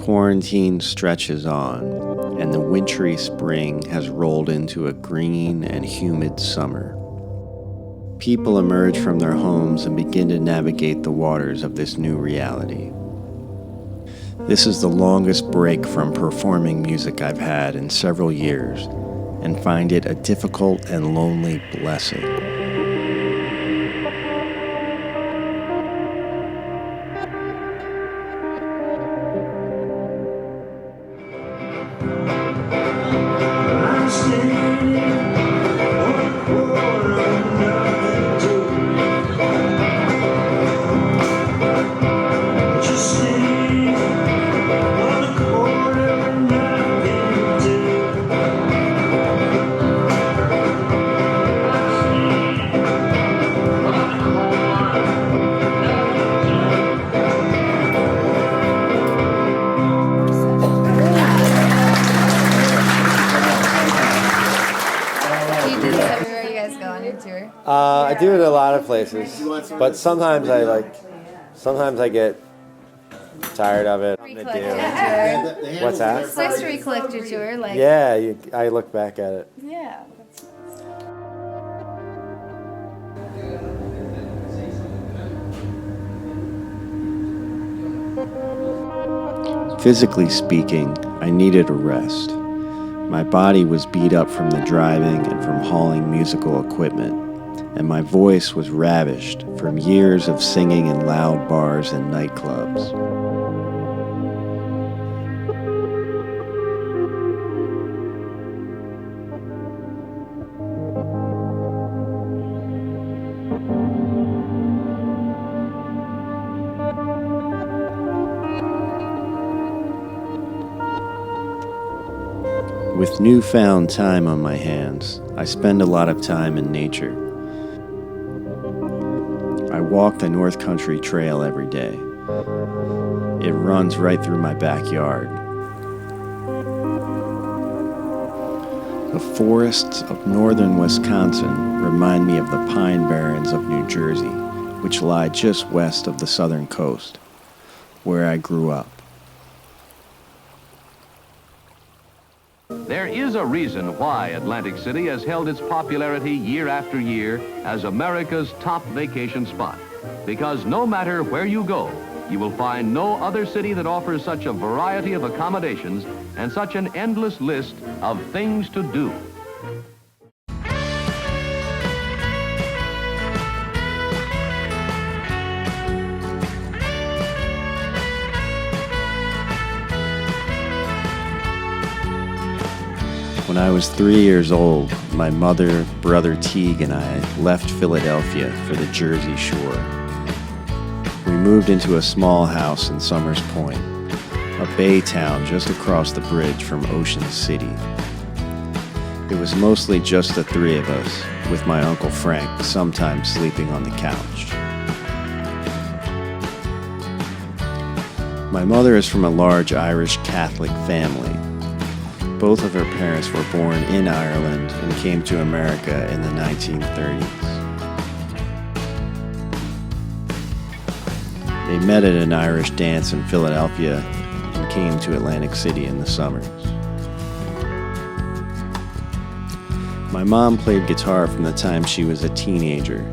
quarantine stretches on, and the wintry spring has rolled into a green and humid summer. People emerge from their homes and begin to navigate the waters of this new reality. This is the longest break from performing music I've had in several years, and find it a difficult and lonely blessing. I do it a lot of places, but sometimes I get tired of it. What's that? It's nice to recollect your tour. Yeah, I look back at it. Yeah. Physically speaking, I needed a rest. My body was beat up from the driving and from hauling musical equipment, and my voice was ravished from years of singing in loud bars and nightclubs. With newfound time on my hands, I spend a lot of time in nature. I walk the North Country Trail every day. It runs right through my backyard. The forests of northern Wisconsin remind me of the pine barrens of New Jersey, which lie just west of the southern coast, where I grew up. There is a reason why Atlantic City has held its popularity year after year as America's top vacation spot. Because no matter where you go, you will find no other city that offers such a variety of accommodations and such an endless list of things to do. When I was 3 years old, my mother, brother Teague, and I left Philadelphia for the Jersey Shore. We moved into a small house in Somers Point, a bay town just across the bridge from Ocean City. It was mostly just the three of us, with my Uncle Frank sometimes sleeping on the couch. My mother is from a large Irish Catholic family. Both of her parents were born in Ireland and came to America in the 1930s. They met at an Irish dance in Philadelphia and came to Atlantic City in the summers. My mom played guitar from the time she was a teenager,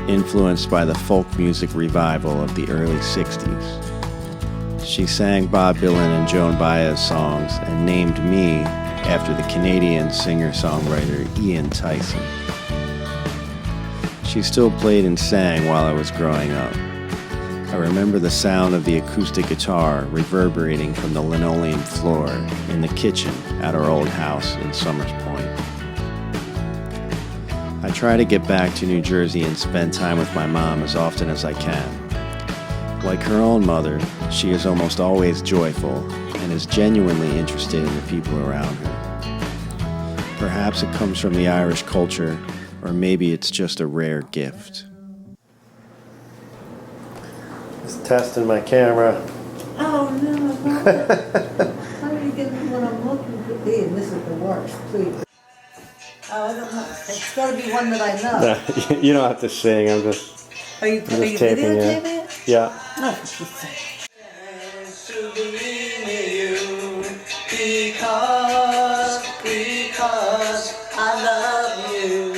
influenced by the folk music revival of the early 60s. She sang Bob Dylan and Joan Baez songs and named me after the Canadian singer-songwriter Ian Tyson. She still played and sang while I was growing up. I remember the sound of the acoustic guitar reverberating from the linoleum floor in the kitchen at our old house in Somers Point. I try to get back to New Jersey and spend time with my mom as often as I can. Like her own mother, she is almost always joyful and is genuinely interested in the people around her. Perhaps it comes from the Irish culture, or maybe it's just a rare gift. Just testing my camera. Oh, no. How do you get me what I'm looking to be? And this is the worst, please. Oh, I don't know. It's got to be one that I know. No, you don't have to sing. I'm just Are you taping videotaping it? Yeah. No, it's just because I love you.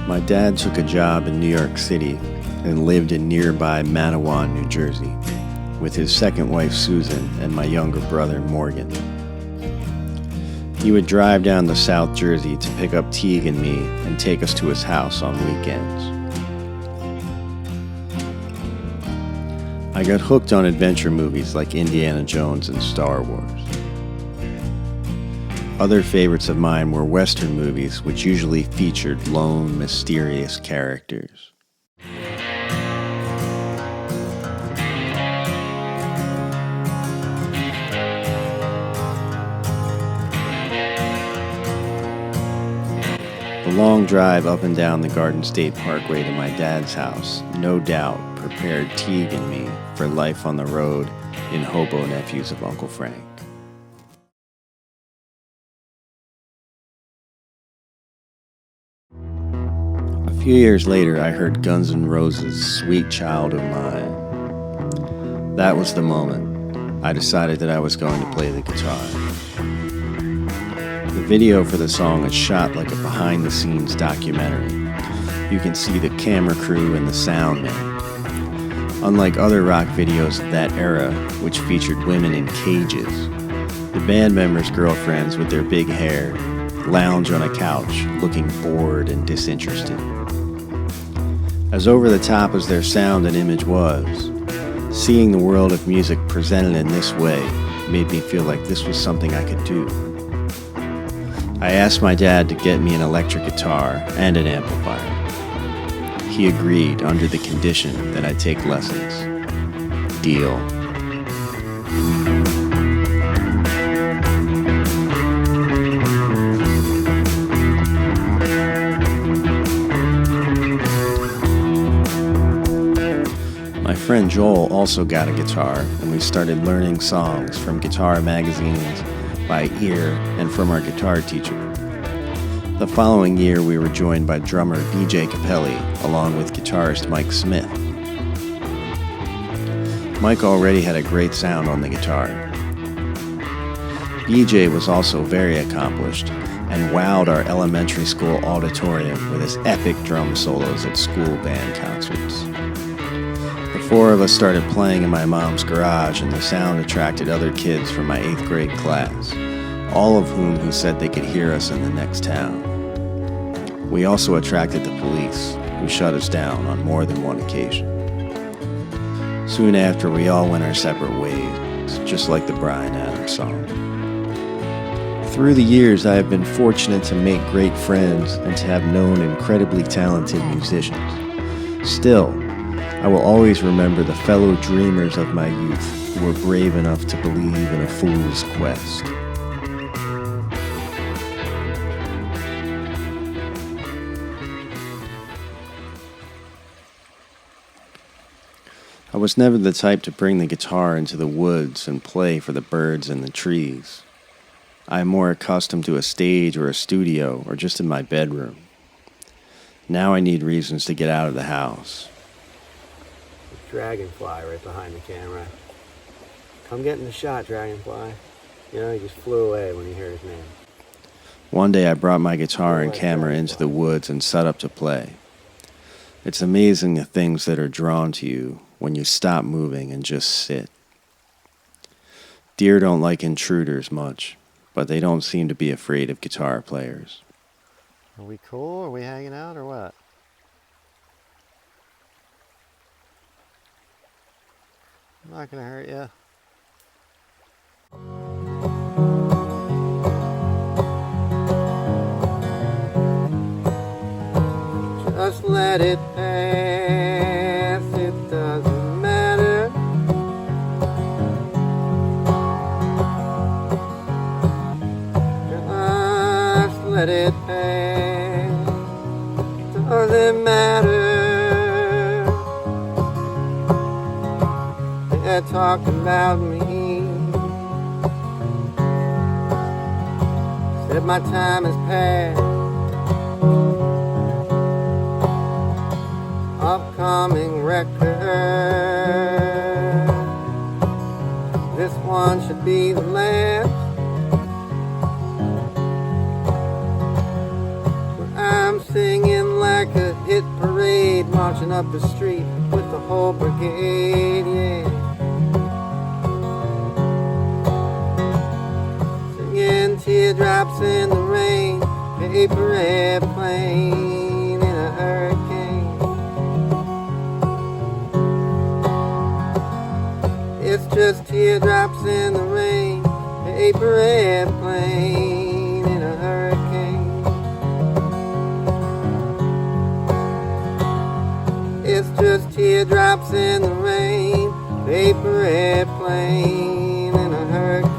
My dad took a job in New York City and lived in nearby Manawhan, New Jersey, with his second wife Susan and my younger brother Morgan. He would drive down to South Jersey to pick up Teague and me and take us to his house on weekends. I got hooked on adventure movies like Indiana Jones and Star Wars. Other favorites of mine were Western movies, which usually featured lone, mysterious characters. The long drive up and down the Garden State Parkway to my dad's house no doubt prepared Teague and me for life on the road in Hobo Nephews of Uncle Frank. A few years later, I heard Guns N' Roses' Sweet Child of Mine. That was the moment I decided that I was going to play the guitar. The video for the song is shot like a behind-the-scenes documentary. You can see the camera crew and the sound man. Unlike other rock videos of that era, which featured women in cages, the band members' girlfriends with their big hair lounge on a couch, looking bored and disinterested. As over-the-top as their sound and image was, seeing the world of music presented in this way made me feel like this was something I could do. I asked my dad to get me an electric guitar and an amplifier. He agreed under the condition that I take lessons. Deal. My friend Joel also got a guitar, and we started learning songs from guitar magazines by ear and from our guitar teacher. The following year, we were joined by drummer BJ Capelli, along with guitarist Mike Smith. Mike already had a great sound on the guitar. BJ was also very accomplished and wowed our elementary school auditorium with his epic drum solos at school band concerts. The four of us started playing in my mom's garage, and the sound attracted other kids from my 8th grade class, all of who said they could hear us in the next town. We also attracted the police, who shut us down on more than one occasion. Soon after, we all went our separate ways, just like the Bryan Adams song. Through the years, I have been fortunate to make great friends and to have known incredibly talented musicians. Still, I will always remember the fellow dreamers of my youth who were brave enough to believe in a fool's quest. I was never the type to bring the guitar into the woods and play for the birds and the trees. I am more accustomed to a stage or a studio or just in my bedroom. Now I need reasons to get out of the house. Dragonfly right behind the camera. Come get in the shot, Dragonfly. You know, he just flew away when he heard his name. One day I brought my guitar and camera into the woods and set up to play. It's amazing the things that are drawn to you when you stop moving and just sit. Deer don't like intruders much, but they don't seem to be afraid of guitar players. Are we cool? Are we hanging out or what? I'm not gonna hurt you. Just let it pass, it doesn't matter. Just let it pass, doesn't matter. They're talking about me. Said my time has passed. I've selling record. This one should be the last. I'm singing like a hit parade, marching up the street with the whole brigade, yeah. Singing teardrops in the rain, paper airplane in a hurricane. It's just teardrops in the rain, paper airplane in a hurricane. It's just teardrops in the rain, paper airplane in a hurricane.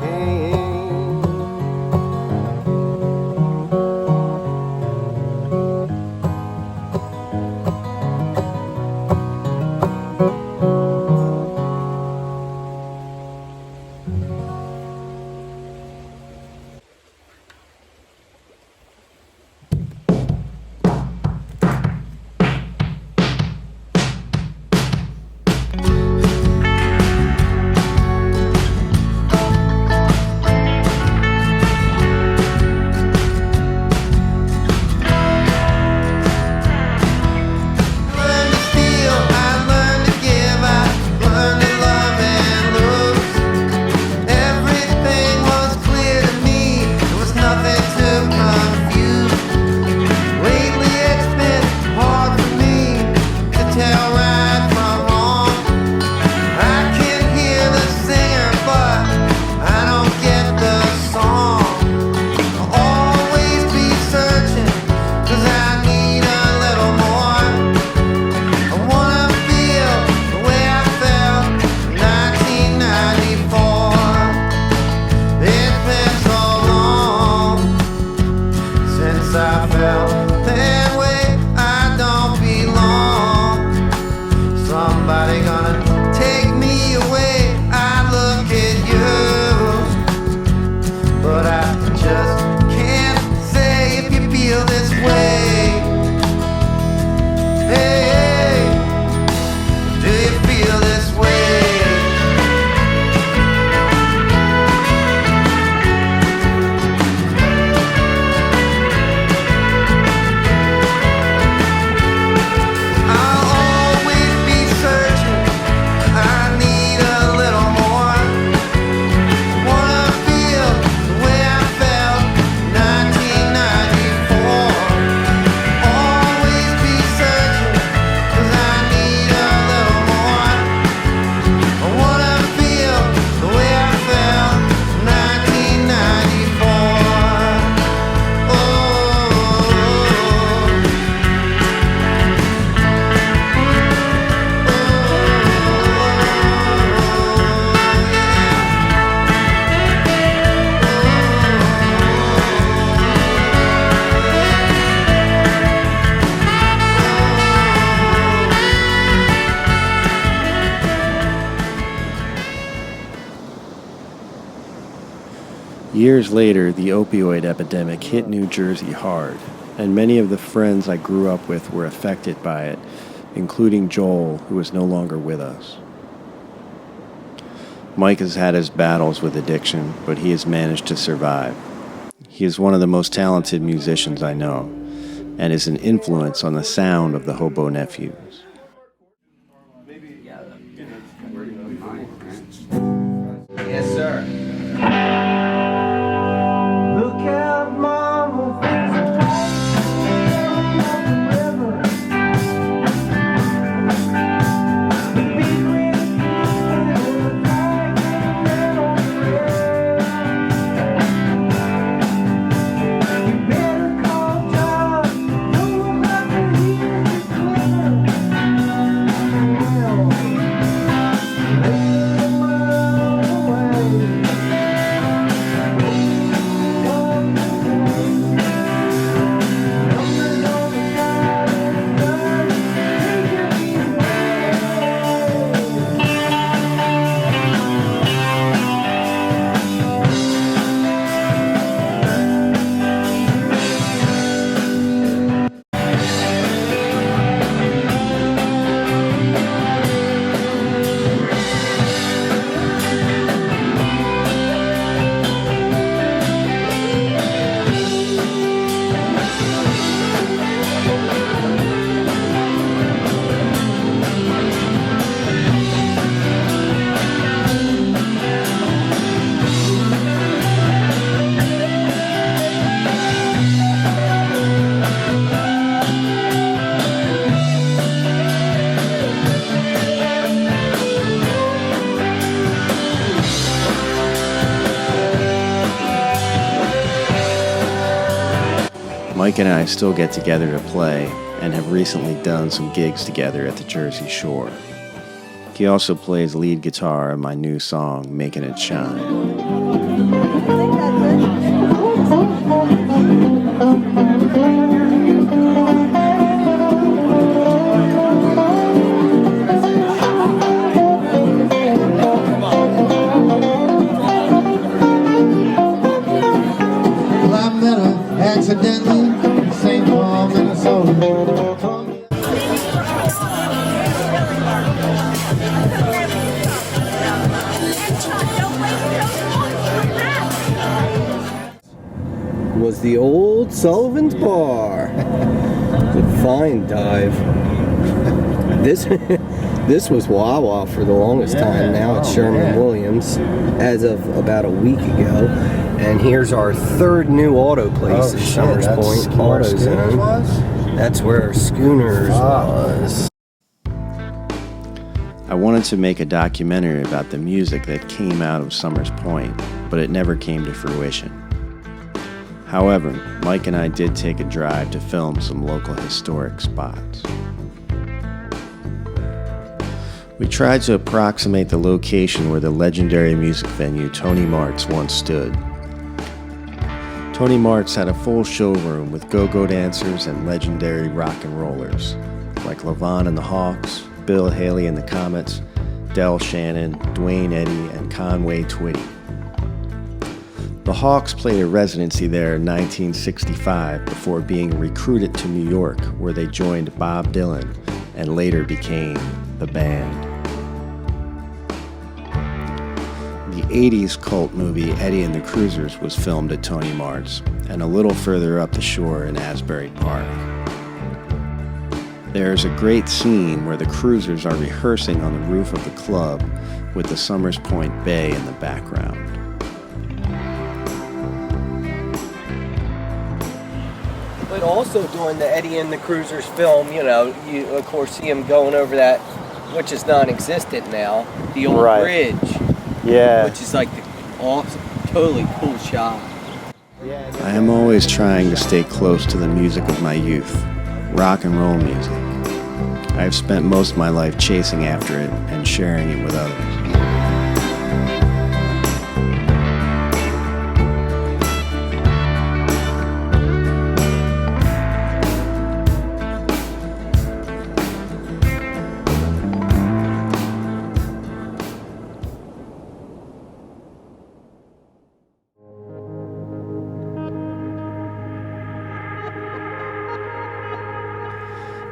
Years later, the opioid epidemic hit New Jersey hard, and many of the friends I grew up with were affected by it, including Joel, who is no longer with us. Mike has had his battles with addiction, but he has managed to survive. He is one of the most talented musicians I know, and is an influence on the sound of the Hobo Nephews. Yes, sir. Look out, Mama, there's a train up the river. The big red hill, dragging on the rail. You better call John, know about the years you glitter. Well, lay a mile away. Mike and I still get together to play and have recently done some gigs together at the Jersey Shore. He also plays lead guitar in my new song, Making It Shine. Accidentally, St. Paul, Minnesota. Was the old Sullivan's Bar. Good fine dive. This was Wawa for the longest time. Now it's Sherman-Williams as of about a week ago. And here's our third new auto place at Summers Point AutoZone. That's where Schooners was. I wanted to make a documentary about the music that came out of Summers Point, but it never came to fruition. However, Mike and I did take a drive to film some local historic spots. We tried to approximate the location where the legendary music venue Tony Mart's once stood. Tony Mart's had a full showroom with go-go dancers and legendary rock and rollers, like LaVon and the Hawks, Bill Haley and the Comets, Del Shannon, Dwayne Eddy, and Conway Twitty. The Hawks played a residency there in 1965 before being recruited to New York, where they joined Bob Dylan and later became the band. The 80s cult movie Eddie and the Cruisers was filmed at Tony Mart's and a little further up the shore in Asbury Park. There's a great scene where the Cruisers are rehearsing on the roof of the club with the Summers Point Bay in the background. But also during the Eddie and the Cruisers film, you know, you of course see him going over that, which is non-existent now, the old bridge. Yeah. Which is like the awesome, totally cool shot. I am always trying to stay close to the music of my youth, rock and roll music. I have spent most of my life chasing after it and sharing it with others.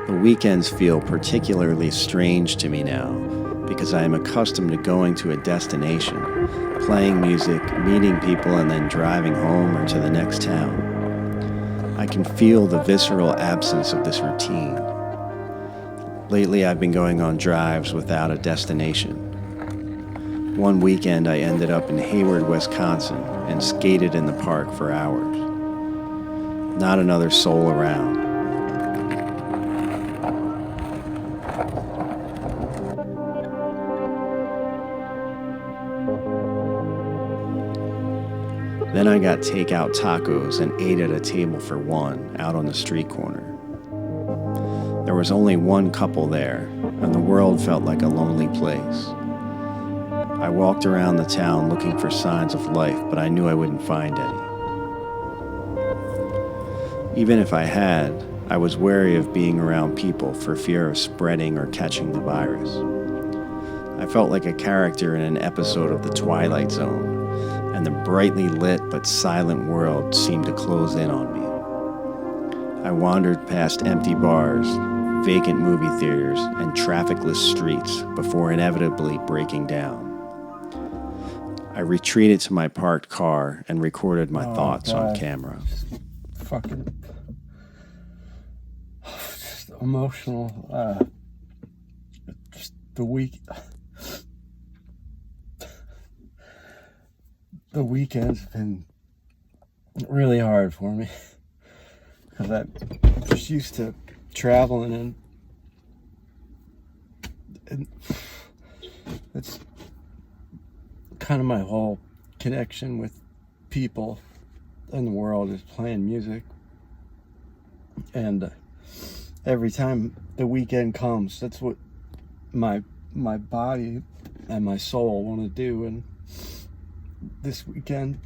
The weekends feel particularly strange to me now because I am accustomed to going to a destination, playing music, meeting people, and then driving home or to the next town. I can feel the visceral absence of this routine. Lately, I've been going on drives without a destination. One weekend, I ended up in Hayward, Wisconsin, and skated in the park for hours. Not another soul around. Then I got takeout tacos and ate at a table for one out on the street corner. There was only one couple there, and the world felt like a lonely place. I walked around the town looking for signs of life, but I knew I wouldn't find any. Even if I had, I was wary of being around people for fear of spreading or catching the virus. I felt like a character in an episode of The Twilight Zone, and the brightly lit but silent world seemed to close in on me. I wandered past empty bars, vacant movie theaters, and trafficless streets before inevitably breaking down. I retreated to my parked car and recorded my thoughts on camera. Fucking just emotional. Just the weekends have been really hard for me because I'm just used to traveling and it's kind of my whole connection with people in the world is playing music. And every time the weekend comes, that's what my body and my soul want to do. And this weekend,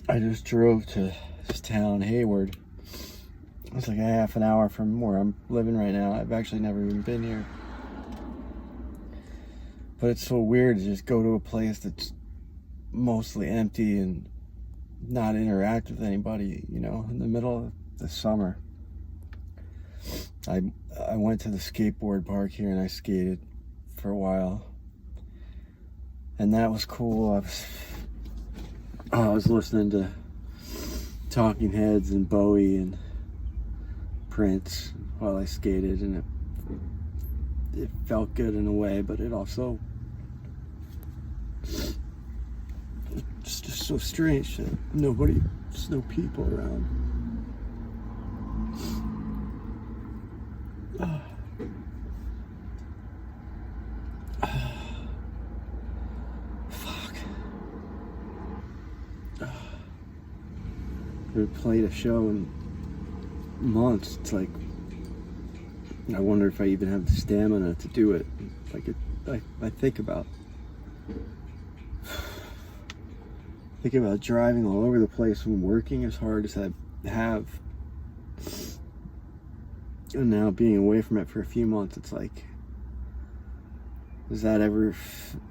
I just drove to this town, Hayward. It's like a half an hour from where I'm living right now. I've actually never even been here. But it's so weird to just go to a place that's mostly empty and not interact with anybody, you know, in the middle of the summer. I went to the skateboard park here and I skated for a while. And that was cool. I was listening to Talking Heads and Bowie and Prince while I skated, and it felt good in a way, but it also it's just so strange that there's no people around. Fuck. We played a show in months. It's like I wonder if I even have the stamina to do it. Like I think about driving all over the place and working as hard as I have, and now being away from it for a few months. It's like, is that ever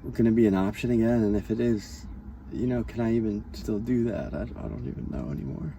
going to be an option again? And if it is, you know, can I even still do that? I don't even know anymore.